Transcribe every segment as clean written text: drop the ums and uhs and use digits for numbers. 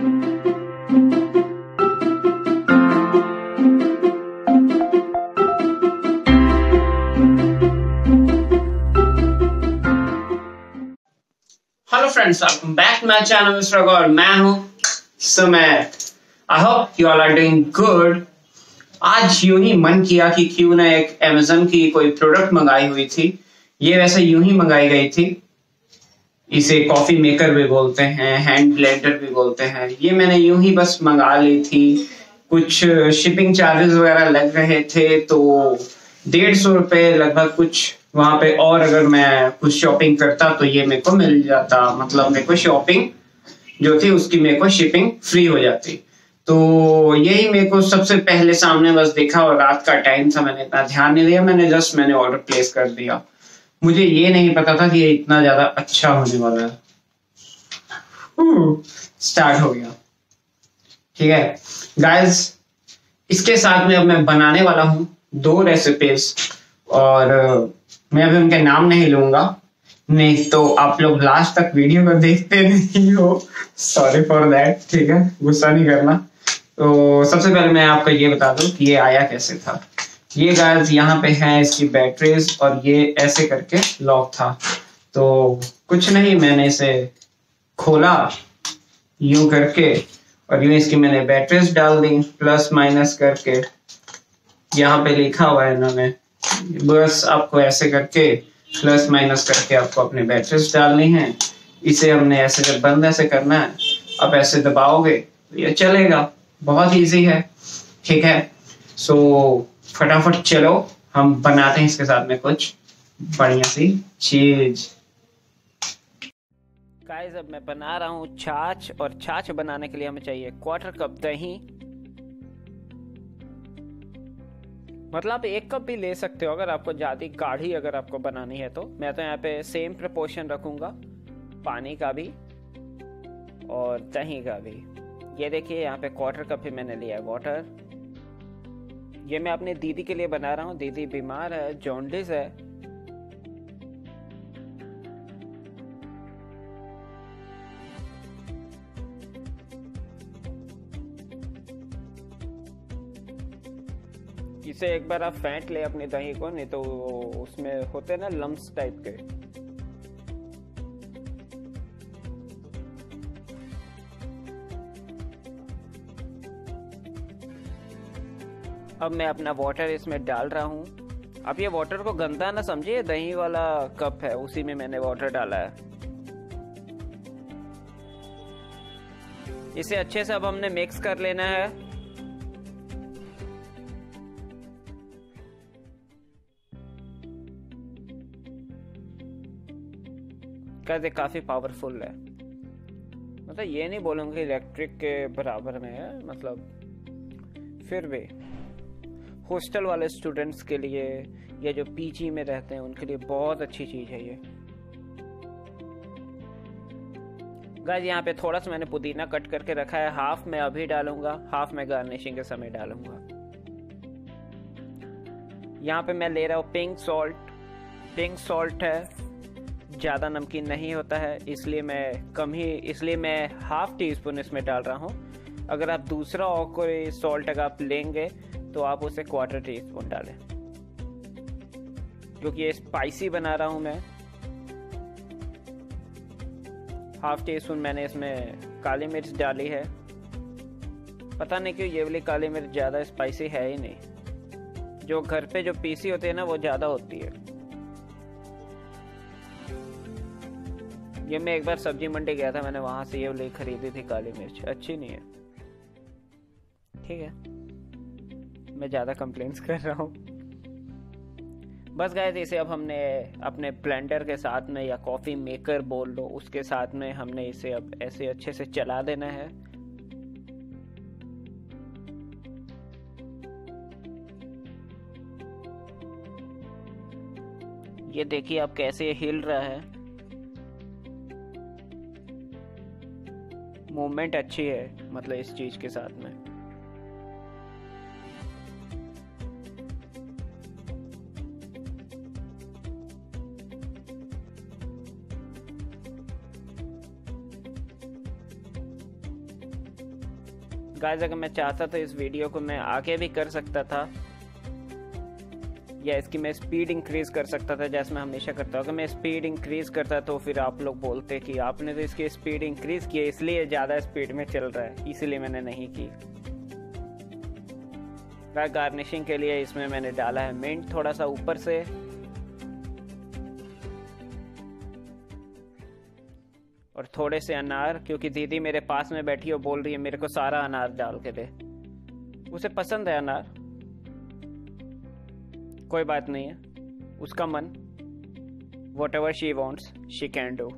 Hello friends, welcome back to my channel mister और मैं हूं Sumit. I hope you all are doing good. आज यूं ही मन किया कि क्यों ना एक अमेज़न की कोई प्रोडक्ट मंगाई हुई थी। ये वैसे यूं ही मंगाई गई थी। इसे कॉफी मेकर भी बोलते हैं, हैंड ब्लेंडर भी बोलते हैं। ये मैंने यूं ही बस मंगा ली थी। कुछ शिपिंग चार्जेस वगैरह लग रहे थे, तो 150 रुपए लगभग कुछ वहां पे, और अगर मैं कुछ शॉपिंग करता तो ये मेरे को मिल जाता। मतलब मेरे को शॉपिंग जो थी उसकी मेरे को शिपिंग फ्री हो जाती। तो यही मेरे को सबसे पहले सामने बस देखा, और रात का टाइम था, मैंने इतना ध्यान नहीं दिया। मैंने ऑर्डर प्लेस कर दिया। मुझे ये नहीं पता था कि ये इतना ज्यादा अच्छा होने वाला है। स्टार्ट हो गया। ठीक है गाइस, इसके साथ में अब मैं बनाने वाला हूं 2 रेसिपीज, और मैं अभी उनके नाम नहीं लूंगा, नहीं तो आप लोग लास्ट तक वीडियो को देखते नहीं हो। Sorry for that. ठीक है, गुस्सा नहीं करना। तो सबसे पहले मैं आपको ये बता दूं कि ये आया कैसे था। ये गाइस यहाँ पे है इसकी बैटरीज, और ये ऐसे करके लॉक था। तो कुछ नहीं, मैंने इसे खोला यूं करके, और यूं इसकी मैंने बैटरीज डाल दी प्लस माइनस करके। यहाँ पे लिखा हुआ है इन्होंने, बस आपको ऐसे करके प्लस माइनस करके आपको अपनी बैटरीज डालनी है। इसे हमने ऐसे जब बंद ऐसे करना है, आप ऐसे दबाओगे तो ये चलेगा। बहुत इजी है। ठीक है, सो फटाफट चलो हम बनाते हैं इसके साथ में कुछ बढ़िया सी चीज। गाइस, अब मैं बना रहा हूँ छाछ, और छाछ बनाने के लिए हमें चाहिए 1/4 कप दही। मतलब आप 1 कप भी ले सकते हो अगर आपको ज़्यादा गाढ़ी अगर आपको बनानी है। तो मैं तो यहाँ पे सेम प्रपोर्शन रखूँगा, पानी का भी और दही का भी। ये देखिए यहाँ पे 1/4 कप ही मैंने लिया है वाटर। ये मैं अपनी दीदी के लिए बना रहा हूँ। दीदी बीमार है, जॉन्डिस है। इसे एक बार आप फेंट ले अपनी दही को, नहीं तो उसमें होते ना लम्स टाइप के। अब मैं अपना वाटर इसमें डाल रहा हूँ। अब ये वाटर को गंदा ना समझिए, दही वाला कप है उसी में मैंने वाटर डाला है। इसे अच्छे से अब हमने मिक्स कर लेना है। कहते काफी पावरफुल है। मतलब ये नहीं बोलूंगा इलेक्ट्रिक के बराबर में है, मतलब फिर भी हॉस्टल वाले स्टूडेंट्स के लिए या जो पीजी में रहते हैं उनके लिए बहुत अच्छी चीज है ये। गाइस, यहाँ पे थोड़ा सा मैंने पुदीना कट करके रखा है। हाफ मैं अभी डालूंगा, हाफ मैं गार्निशिंग के समय डालूंगा। यहाँ पे मैं ले रहा हूँ पिंक सॉल्ट। पिंक सॉल्ट है, ज़्यादा नमकीन नहीं होता है, इसलिए मैं 1/2 टीस्पून इसमें डाल रहा हूँ। अगर आप दूसरा और कोई सॉल्ट अगर आप लेंगे तो आप उसे 1/4 टीस्पून डालें, क्योंकि ये स्पाइसी बना रहा हूँ मैं। 1/2 टीस्पून मैंने इसमें काली मिर्च डाली है। पता नहीं क्यों ये वाली काली मिर्च ज़्यादा स्पाइसी है ही नहीं। जो घर पे जो पीसी होती है ना वो ज़्यादा होती है। ये मैं एक बार सब्जी मंडी गया था, मैंने वहां से ये वाली खरीदी थी काली मिर्च, अच्छी नहीं है। ठीक है, मैं ज़्यादा कंप्लेंट्स कर रहा हूँ। बस गाइस, इसे अब हमने अपने ब्लेंडर के साथ में, या कॉफ़ी मेकर बोल लो, उसके साथ में हमने इसे अब ऐसे अच्छे से चला देना है। ये देखिए आप कैसे हिल रहा है, मूवमेंट अच्छी है मतलब इस चीज़ के साथ में। गाइस अगर मैं चाहता तो इस वीडियो को मैं आगे भी कर सकता था, या इसकी मैं स्पीड इंक्रीज कर सकता था जैसे मैं हमेशा करता हूँ। अगर मैं स्पीड इंक्रीज करता तो फिर आप लोग बोलते कि आपने तो इसकी स्पीड इंक्रीज की है इसलिए ज़्यादा स्पीड में चल रहा है, इसीलिए मैंने नहीं की। गार्निशिंग के लिए इसमें मैंने डाला है मिंट थोड़ा सा ऊपर से, और थोड़े से अनार, क्योंकि दीदी मेरे पास में बैठी और बोल रही है मेरे को सारा अनार डाल के दे। उसे पसंद है अनार, कोई बात नहीं है, उसका मन, whatever she wants she can do।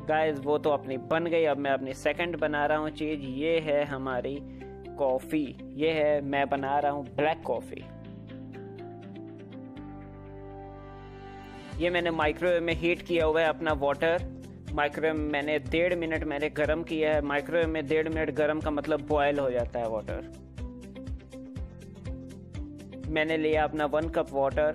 Guys वो तो अपनी बन गई, अब मैं अपनी सेकंड बना रहा हूँ चीज। ये है हमारी कॉफी, ये है, मैं बना रहा हूँ ब्लैक कॉफी। ये मैंने माइक्रोवेव में हीट किया हुआ है अपना वाटर। माइक्रोवेव में मैंने 1.5 मिनट मैंने गर्म किया है। माइक्रोवेव में 1.5 मिनट गर्म का मतलब बॉयल हो जाता है वाटर। मैंने लिया अपना 1 कप वाटर,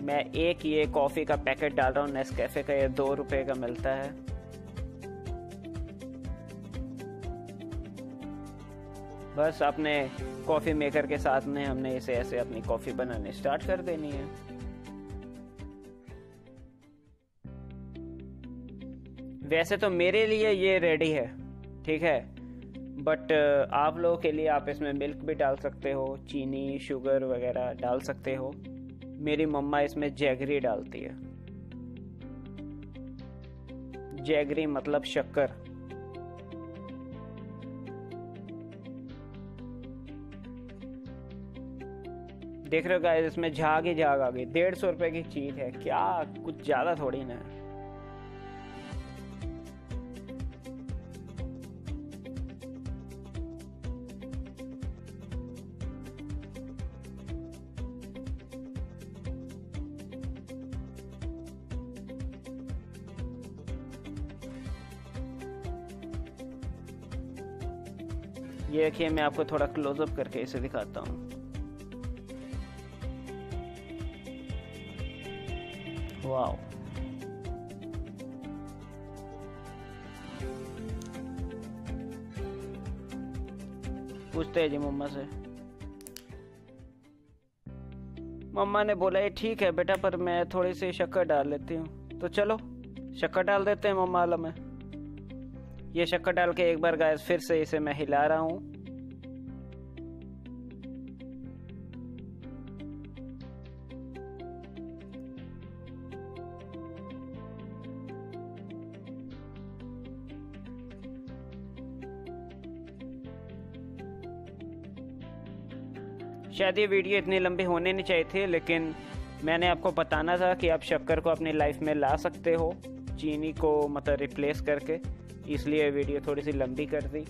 मैं एक ये कॉफी का पैकेट डाल रहा हूँ नेस्कैफे का, ये 2 रुपए का मिलता है। बस अपने कॉफी मेकर के साथ में हमने इसे ऐसे अपनी कॉफी बनाने स्टार्ट कर देनी है। वैसे तो मेरे लिए ये रेडी है, ठीक है, बट आप लोगों के लिए आप इसमें मिल्क भी डाल सकते हो, चीनी शुगर वगैरह डाल सकते हो। मेरी मम्मा इसमें जैगरी डालती है। जैगरी मतलब शक्कर। देख रहे हो गाइस, इसमें झाग ही झाग आ गई। 150 रुपए की चीज है, क्या कुछ ज्यादा थोड़ी ना है। ये देखिए, मैं आपको थोड़ा क्लोजअप करके इसे दिखाता हूँ। वाओ, पूछते हैं जी मम्मा से। मम्मा ने बोला ये ठीक है बेटा, पर मैं थोड़ी सी शक्कर डाल लेती हूँ। तो चलो शक्कर डाल देते हैं मम्मा वाला में। ये शक्कर डाल के एक बार गाइस फिर से इसे मैं हिला रहा हूँ। शायद ये वीडियो इतनी लंबी होने नहीं चाहिए थी, लेकिन मैंने आपको बताना था कि आप शक्कर को अपनी लाइफ में ला सकते हो, चीनी को मतलब रिप्लेस करके, इसलिए वीडियो थोड़ी सी लंबी कर दी।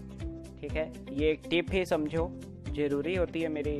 ठीक है, ये एक टिप ही समझो, ज़रूरी होती है मेरी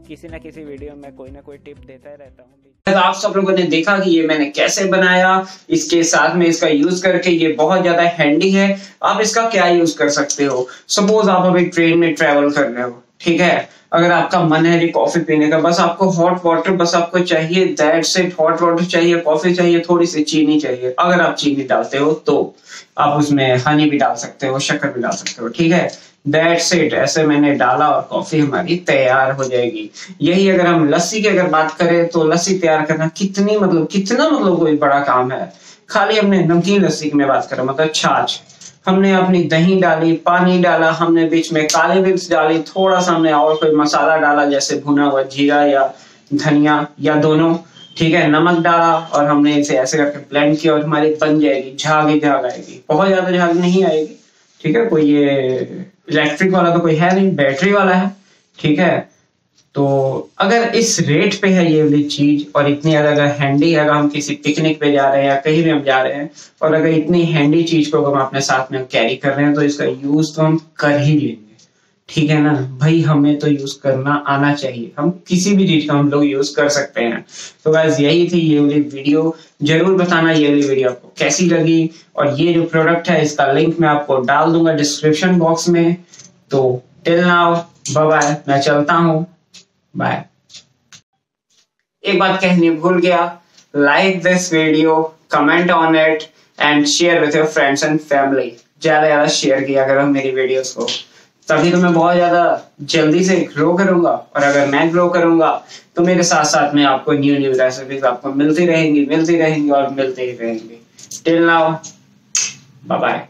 किसी ना किसी वीडियो में कोई ना कोई टिप देता ही रहता हूँ। आप सब लोगों ने देखा कि ये मैंने कैसे बनाया, इसके साथ में इसका यूज करके ये बहुत ज्यादा हैंडी है। आप इसका क्या यूज कर सकते हो, सपोज आप अभी ट्रेन में ट्रेवल कर रहे हो, ठीक है, अगर आपका मन है जी कॉफी पीने का, बस आपको हॉट वाटर बस आपको चाहिए, दैट्स इट। हॉट वाटर चाहिए, कॉफी चाहिए, थोड़ी सी चीनी चाहिए। अगर आप चीनी डालते हो तो आप उसमें हनी भी डाल सकते हो, शक्कर भी डाल सकते हो, ठीक है, दैट्स इट। ऐसे मैंने डाला और कॉफी हमारी तैयार हो जाएगी। यही अगर हम लस्सी की अगर बात करें तो लस्सी तैयार करना कितना मतलब कोई बड़ा काम है। खाली हमने नमकीन लस्सी की मैं बात कर रहा हूँ, मतलब छाछ, हमने अपनी दही डाली, पानी डाला, हमने बीच में काली मिर्च डाली, थोड़ा सा हमने और कोई मसाला डाला जैसे भुना हुआ जीरा या धनिया या दोनों, ठीक है, नमक डाला और हमने इसे ऐसे करके ब्लेंड किया और हमारी बन जाएगी, झाग ही झाग आएगी। बहुत ज्यादा झाग नहीं आएगी, ठीक है, कोई ये इलेक्ट्रिक वाला तो कोई है नहीं, बैटरी वाला है, ठीक है। तो अगर इस रेट पे है ये वाली चीज और इतनी ज्यादा हैंडी, अगर हम किसी पिकनिक पे जा रहे हैं या कहीं भी हम जा रहे हैं और अगर इतनी हैंडी चीज को हम अपने साथ में कैरी कर रहे हैं तो इसका यूज तो हम कर ही लेंगे, ठीक है ना भाई। हमें तो यूज करना आना चाहिए, हम किसी भी चीज का हम लोग यूज कर सकते हैं। तो गाइस यही थी ये वाली वीडियो। जरूर बताना ये वाली वीडियो आपको कैसी लगी, और ये जो प्रोडक्ट है इसका लिंक मैं आपको डाल दूंगा डिस्क्रिप्शन बॉक्स में। तो टिल नाउ बाय बाय, मैं चलता हूँ, बाय। एक बात कहनी भूल गया, like this video, comment on it and share with your friends and family. ज्यादा ज्यादा शेयर किया करो मेरी वीडियोस को, तभी तो मैं बहुत ज्यादा जल्दी से ग्रो करूंगा। और अगर मैं ग्रो करूंगा तो मेरे साथ साथ में आपको न्यू न्यू रेसिपीज आपको मिलती रहेंगी और मिलते ही रहेंगी। Till now, bye bye.